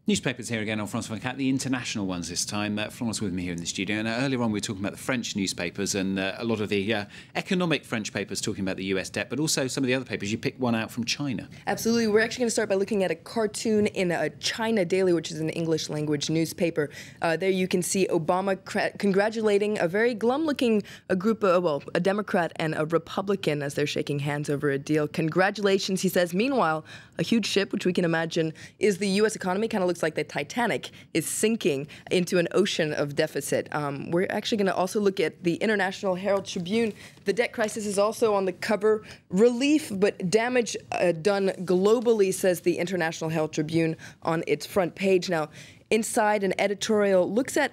Newspapers here again on France 24, the international ones this time. Florence with me here in the studio. And earlier on we were talking about the French newspapers and a lot of the economic French papers talking about the US debt, but also some of the other papers. You picked one out from China. Absolutely. We're actually going to start by looking at a cartoon in a China Daily, which is an English language newspaper. There you can see Obama congratulating a very glum-looking group, a Democrat and a Republican as they're shaking hands over a deal. Congratulations, he says. Meanwhile, a huge ship, which we can imagine is the U.S. economy, kind of looks like the Titanic, is sinking into an ocean of deficit. We're actually going to also look at the International Herald Tribune. The debt crisis is also on the cover. Relief, but damage done globally, says the International Herald Tribune on its front page. Now, inside, an editorial looks at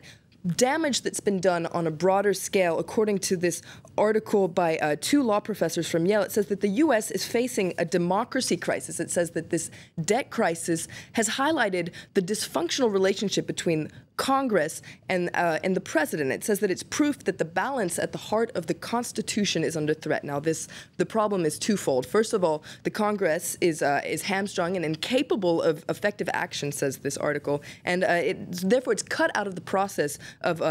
damage that's been done on a broader scale. According to this article by two law professors from Yale, it says that the U.S. is facing a democracy crisis. It says that this debt crisis has highlighted the dysfunctional relationship between Congress and the president. It says that it's proof that the balance at the heart of the Constitution is under threat. Now, the problem is twofold. First of all, the Congress is hamstrung and incapable of effective action, says this article, and therefore it's cut out of the process of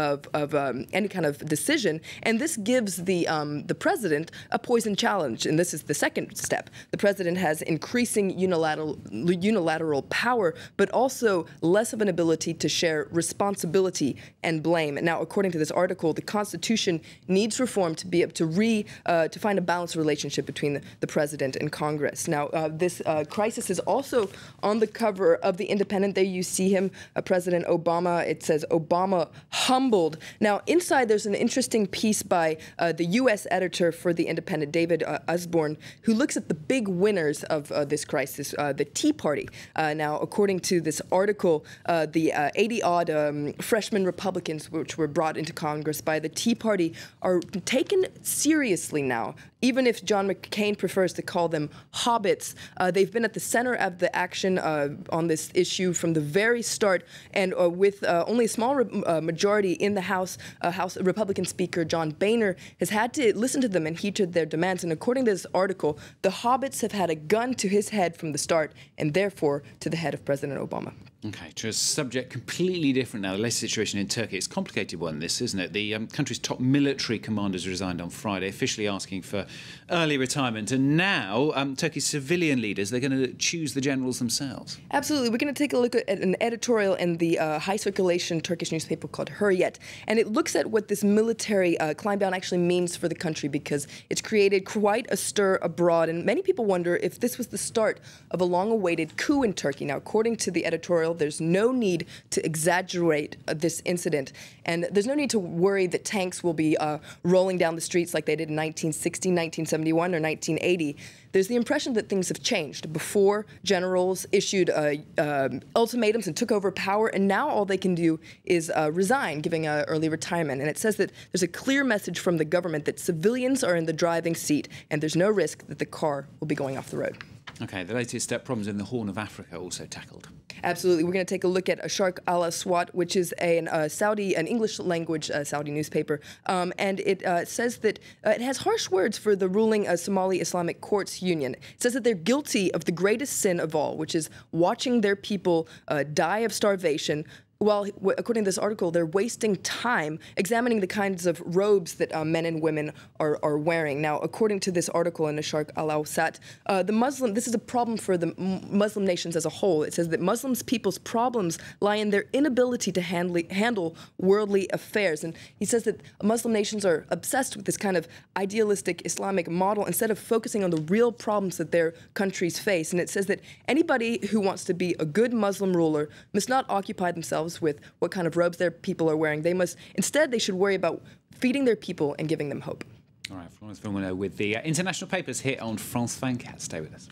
any kind of decision. And this gives the president a poison challenge. And this is the second step. The president has increasing unilateral power, but also less of an ability to share responsibility and blame. Now, according to this article, the Constitution needs reform to be able to find a balanced relationship between the president and Congress. Now, this crisis is also on the cover of The Independent. There you see him, President Obama. It says, Obama humbled. Now, inside there's an interesting piece by the U.S. editor for The Independent, David Usborne, who looks at the big winners of this crisis, the Tea Party. Now, according to this article, the 80-odd freshman Republicans which were brought into Congress by the Tea Party are taken seriously now. Even if John McCain prefers to call them hobbits, they've been at the center of the action on this issue from the very start, and with only a small majority in the House, Republican Speaker John Boehner has had to listen to them and heed to their demands. And according to this article, the hobbits have had a gun to his head from the start, and therefore to the head of President Obama. Okay, to a subject completely different now, the latest situation in Turkey. It's a complicated one, this, isn't it? The country's top military commanders resigned on Friday, officially asking for early retirement. And now Turkey's civilian leaders, they're going to choose the generals themselves. Absolutely. We're going to take a look at an editorial in the high-circulation Turkish newspaper called Hürriyet. And it looks at what this military climb down actually means for the country, because it's created quite a stir abroad. And many people wonder if this was the start of a long-awaited coup in Turkey. Now, according to the editorial, there's no need to exaggerate this incident, and there's no need to worry that tanks will be rolling down the streets like they did in 1960, 1971, or 1980. There's the impression that things have changed. Before, generals issued ultimatums and took over power, and now all they can do is resign, giving early retirement. And it says that there's a clear message from the government that civilians are in the driving seat, and there's no risk that the car will be going off the road. Okay, the latest problems in the Horn of Africa also tackled. Absolutely. We're going to take a look at Sharq al-Aswat, which is an English language Saudi newspaper. And it says that it has harsh words for the ruling Somali Islamic Courts Union. It says that they're guilty of the greatest sin of all, which is watching their people die of starvation, while, according to this article, they're wasting time examining the kinds of robes that men and women are wearing. Now, according to this article in the Sharq al-Awsat, this is a problem for the Muslim nations as a whole. It says that Muslim people's problems lie in their inability to handle worldly affairs. And he says that Muslim nations are obsessed with this kind of idealistic Islamic model instead of focusing on the real problems that their countries face. And it says that anybody who wants to be a good Muslim ruler must not occupy themselves with what kind of robes their people are wearing. Instead, they should worry about feeding their people and giving them hope. All right, Florence Villeneuve with the international papers here on France 24. Stay with us.